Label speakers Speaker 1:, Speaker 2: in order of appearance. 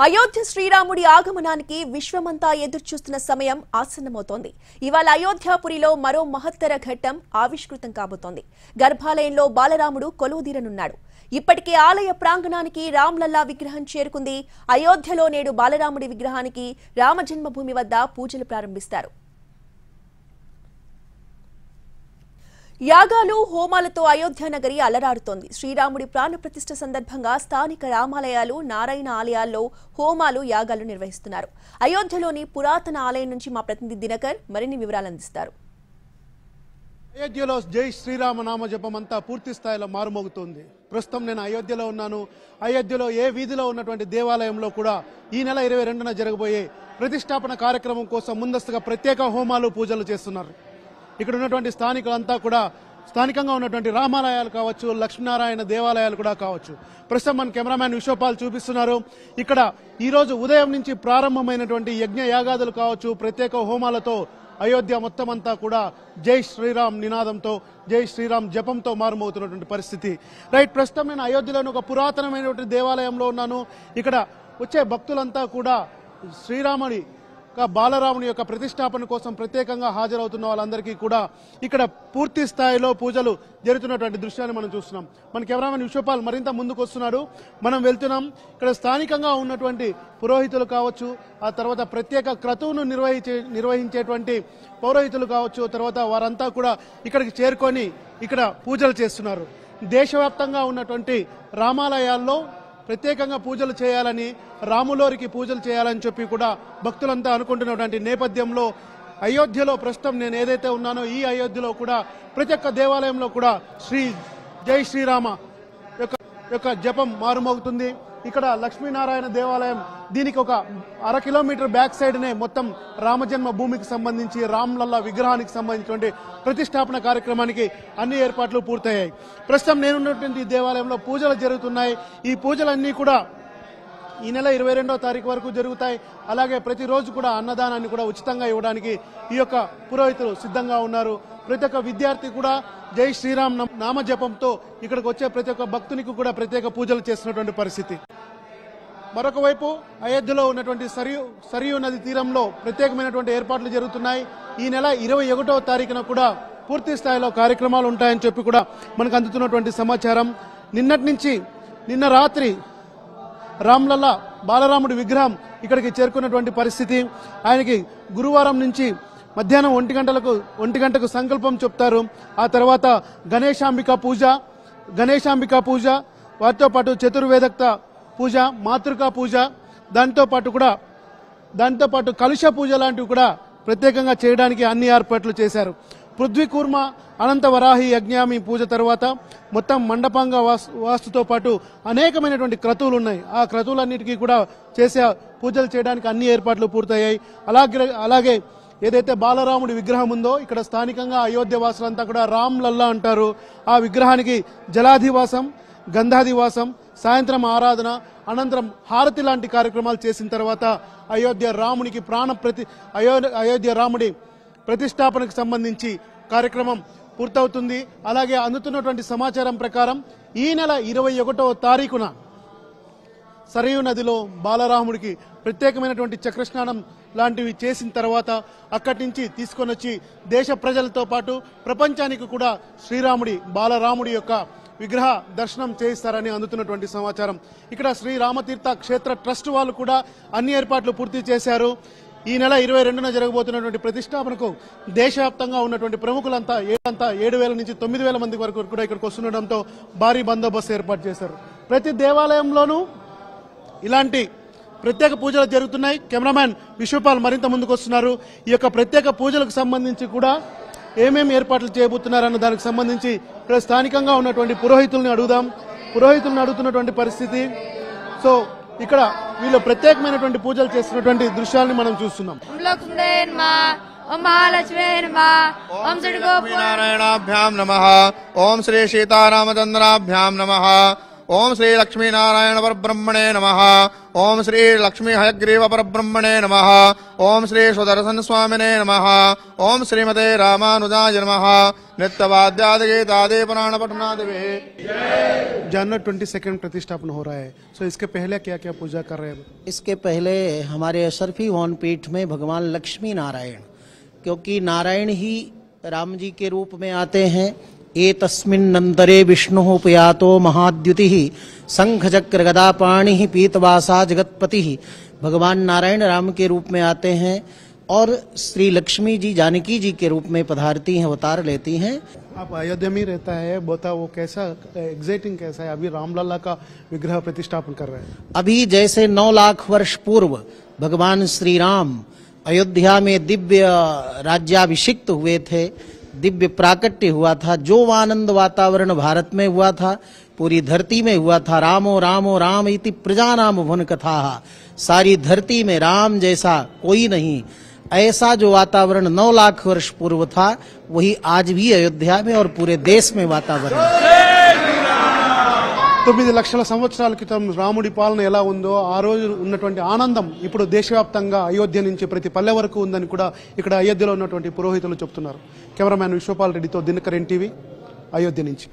Speaker 1: అయోధ్య శ్రీరాముడి ఆగమనానికి విశ్వమంతా ఎదురుచూస్తున్న సమయం ఆసన్నమవుతోంది. ఇవాళ అయోధ్యాపురిలో మరో మహత్తర ఘట్టం ఆవిష్కృతం కాబోతోంది. గర్భాలయంలో బాలరాముడు కొలువుదీరనున్నాడు. ఇప్పటికే ఆలయ ప్రాంగణానికి రామ్లల్లా విగ్రహం చేరుకుంది. అయోధ్యలో నేడు బాలరాముడి విగ్రహానికి రామజన్మభూమి వద్ద పూజలు ప్రారంభిస్తారు. యాగాలు హోమాలతో అయోధ్య నగరి అలరాడుతోంది. శ్రీరాముడి ప్రాణ ప్రతిష్ఠ సందర్భంగా స్థానిక రామాలయాలు, నారాయణ ఆలయాల్లో హోమాలు, యాగాలు నిర్వహిస్తున్నారు. అయోధ్యలోని పురాతన ఆలయం నుంచి మా ప్రతినిధి దినకర్ మరిన్ని వివరాలు అందిస్తారు.
Speaker 2: అయోధ్యలో జై శ్రీరామ నామ జపం అంతా పూర్తి స్థాయిలో మారుమోగుతోంది. ప్రస్తుతం నేను అయోధ్యలో ఉన్నాను. అయోధ్యలో ఏ వీధిలో ఉన్నటువంటి దేవాలయంలో కూడా ఈ నెల 22న జరగబోయే ప్రతిష్టాపన కార్యక్రమం కోసం ముందస్తుగా ప్రత్యేక హోమాలు, పూజలు చేస్తున్నారు. ఇక్కడ ఉన్నటువంటి స్థానికులంతా కూడా స్థానికంగా ఉన్నటువంటి రామాలయాలు కావచ్చు, లక్ష్మీనారాయణ దేవాలయాలు కూడా కావచ్చు. ప్రస్తుతం మన కెమెరామ్యాన్ విశ్వపాల్ చూపిస్తున్నారు. ఇక్కడ ఈ రోజు ఉదయం నుంచి ప్రారంభమైనటువంటి యజ్ఞ యాగాదులు కావచ్చు, ప్రత్యేక హోమాలతో అయోధ్య మొత్తం అంతా కూడా జై శ్రీరామ్ నినాదంతో, జై శ్రీరామ్ జపంతో మారుమవుతున్నటువంటి పరిస్థితి. రైట్, ప్రస్తుతం నేను అయోధ్యలోని ఒక పురాతనమైనటువంటి దేవాలయంలో ఉన్నాను. ఇక్కడ వచ్చే భక్తులంతా కూడా శ్రీరాముడి బాలరాముని యొక్క ప్రతిష్టాపన కోసం ప్రత్యేకంగా హాజరవుతున్న వాళ్ళందరికీ కూడా ఇక్కడ పూర్తి స్థాయిలో పూజలు జరుగుతున్నటువంటి దృశ్యాన్ని మనం చూస్తున్నాం. మన కెమెరామెన్ విశ్వపాల్ మరింత ముందుకు వస్తున్నాడు. మనం వెళ్తున్నాం. ఇక్కడ స్థానికంగా ఉన్నటువంటి పురోహితులు కావచ్చు, ఆ తర్వాత ప్రత్యేక క్రతువును నిర్వహించేటువంటి పౌరోహితులు కావచ్చు, తర్వాత వారంతా కూడా ఇక్కడికి చేరుకొని ఇక్కడ పూజలు చేస్తున్నారు. దేశవ్యాప్తంగా ఉన్నటువంటి రామాలయాల్లో ప్రత్యేకంగా పూజలు చేయాలని, రాములోరికి పూజలు చేయాలని చెప్పి కూడా భక్తులంతా అనుకుంటున్నటువంటి నేపథ్యంలో అయోధ్యలో ప్రస్తుతం నేను ఏదైతే ఉన్నానో ఈ అయోధ్యలో కూడా ప్రతి ఒక్క దేవాలయంలో కూడా జై శ్రీరామ యొక్క జపం మారుమోగుతుంది. ఇక్కడ లక్ష్మీనారాయణ దేవాలయం, దీనికి ఒక 1/2 కిలోమీటర్ బ్యాక్ సైడ్నే మొత్తం రామజన్మ భూమికి సంబంధించి రామ్లల్లా విగ్రహానికి సంబంధించినటువంటి ప్రతిష్టాపన కార్యక్రమానికి అన్ని ఏర్పాట్లు పూర్తయ్యాయి. ప్రస్తుతం నేనున్నటువంటి దేవాలయంలో పూజలు జరుగుతున్నాయి. ఈ పూజలన్నీ కూడా ఈ నెల 22వ తారీఖు వరకు జరుగుతాయి. అలాగే ప్రతిరోజు కూడా అన్నదానాన్ని కూడా ఉచితంగా ఇవ్వడానికి ఈ యొక్క పురోహితులు సిద్ధంగా ఉన్నారు. ప్రతి ఒక్క విద్యార్థి కూడా జై శ్రీరామ్ నామజపంతో ఇక్కడికి వచ్చే ప్రతి ఒక్క భక్తునికి కూడా ప్రత్యేక పూజలు చేస్తున్నటువంటి పరిస్థితి. మరొక వైపు అయోధ్యలో ఉన్నటువంటి సరియు నది తీరంలో ప్రత్యేకమైనటువంటి ఏర్పాట్లు జరుగుతున్నాయి. ఈ నెల 21వ తారీఖున కూడా పూర్తి స్థాయిలో కార్యక్రమాలు ఉంటాయని చెప్పి కూడా మనకు అందుతున్నటువంటి సమాచారం. నిన్న రాత్రి రామ్లల్లా బాలరాముడి విగ్రహం ఇక్కడికి చేరుకున్నటువంటి పరిస్థితి. ఆయనకి గురువారం నుంచి మధ్యాహ్నం 1 గంటకు సంకల్పం చెప్తారు. ఆ తర్వాత గణేశాంబిక పూజ, వాటితో పాటు చతుర్వేదక్త పూజ, మాతృకా పూజ, దాంతో పాటు కలుష పూజ లాంటివి కూడా ప్రత్యేకంగా చేయడానికి అన్ని ఏర్పాట్లు చేశారు. పృథ్వీ కూర్మ అనంత వరాహి యజ్ఞామి పూజ తర్వాత మొత్తం మండపాంగ వాస్తుతో పాటు అనేకమైనటువంటి క్రతువులు ఉన్నాయి. ఆ క్రతువులన్నిటికీ కూడా పూజలు చేయడానికి అన్ని ఏర్పాట్లు పూర్తయ్యాయి. అలాగే ఏదైతే బాలరాముడి విగ్రహం ఉందో ఇక్కడ స్థానికంగా అయోధ్య వాసులంతా కూడా రామ్ లల్లా అంటారు. ఆ విగ్రహానికి జలాధివాసం, గంధాధివాసం, సాయంత్రం ఆరాధన, అనంతరం హారతి లాంటి కార్యక్రమాలు చేసిన తర్వాత అయోధ్య రాముడి ప్రతిష్టాపనకు సంబంధించి కార్యక్రమం పూర్తవుతుంది. అలాగే అందుతున్నటువంటి సమాచారం ప్రకారం ఈ నెల 21వ తారీఖున సరయూ నదిలో బాలరాముడికి ప్రత్యేకమైనటువంటి చక్రస్నానం లాంటివి చేసిన తర్వాత అక్కడి నుంచి తీసుకొని వచ్చి దేశ ప్రజలతో పాటు ప్రపంచానికి కూడా బాలరాముడి యొక్క విగ్రహ దర్శనం చేయిస్తారని అందుతున్నటువంటి సమాచారం. ఇక్కడ శ్రీరామతీర్థ క్షేత్ర ట్రస్ట్ వాళ్ళు కూడా అన్ని ఏర్పాట్లు పూర్తి చేశారు. ఈ నెల 22న జరగబోతున్నటువంటి ప్రతిష్టాపనకు దేశవ్యాప్తంగా ఉన్నటువంటి ప్రముఖులంతా 7,000 నుంచి 9,000 మంది వరకు కూడా ఇక్కడికి వస్తుండటంతో భారీ బందోబస్తు ఏర్పాటు చేశారు. ప్రతి దేవాలయంలోనూ ఇలాంటి ప్రత్యేక పూజలు జరుగుతున్నాయి. కెమెరామ్యాన్ విశ్వపాల్ మరింత ముందుకు వస్తున్నారు. ఈ యొక్క ప్రత్యేక పూజలకు సంబంధించి కూడా ఏమేమి ఏర్పాట్లు చేయబోతున్నారన్న దానికి సంబంధించి ఇక్కడ స్థానికంగా ఉన్నటువంటి పురోహితుల్ని అడుగుతున్నటువంటి పరిస్థితి. సో ఇక్కడ వీళ్ళు ప్రత్యేకమైనటువంటి పూజలు చేస్తున్నటువంటి దృశ్యాలను మనం చూస్తున్నాం.
Speaker 3: ఓం శ్రీ సీతారామచంద్రాభ్యాం నమః. ओम श्री लक्ष्मी नारायण परब्रह्मणे नमः। ओम श्री लक्ष्मी हयग्रीव परब्रह्मणे नमः। ओम श्री सुदर्शन स्वामिने नमः। ओम श्रीमते रामानुजाय नमः। नित्यवाद्यादि गीतादि पुराण पठनादि।
Speaker 2: जनवरी 22 प्रतिष्ठापन हो रहा है, सो इसके पहले क्या क्या पूजा कर रहे हैं?
Speaker 4: इसके पहले हमारे असरफी हवन पीठ में भगवान लक्ष्मी नारायण, क्योंकि नारायण ही राम जी के रूप में आते हैं। एतस्मिन्नन्तरे विष्णुः उपयातो महाद्युतिः शंख चक्र गदा पाणिः पीतवासा जगतपतिः। भगवान नारायण राम के रूप में आते हैं और श्री लक्ष्मी जी जानकी जी के रूप में पधारती हैं, अवतार लेती हैं।
Speaker 2: आप अयोध्या में रहता है, बता वो कैसा एग्जाइटिंग कैसा है? अभी रामलला का विग्रह प्रतिष्ठापन कर रहे हैं।
Speaker 4: अभी जैसे 9 लाख वर्ष पूर्व भगवान श्री राम अयोध्या में दिव्य राज्याभिषिक्त हुए थे, दिव्य प्राकट्य हुआ था, जो आनंद वातावरण भारत में हुआ था पूरी धरती में हुआ था। रामो रामो राम इति प्रजानाम भुवन कथा। सारी धरती में राम जैसा कोई नहीं। ऐसा जो वातावरण 9 लाख वर्ष पूर्व था वही आज भी अयोध्या में और पूरे देश में वातावरण है।
Speaker 2: 9 లక్షల సంవత్సరాల క్రితం రాముడి పాలన ఎలా ఉందో ఆ రోజు ఉన్నటువంటి ఆనందం ఇప్పుడు దేశవ్యాప్తంగా అయోధ్య నుంచి ప్రతి పల్లె వరకు ఉందని కూడా ఇక్కడ అయోధ్యలో ఉన్నటువంటి పురోహితులు చెప్తున్నారు. కెమెరామ్యాన్ విశ్వపాల్ రెడ్డితో దినకర్ ఎన్టీవీ అయోధ్య నుంచి.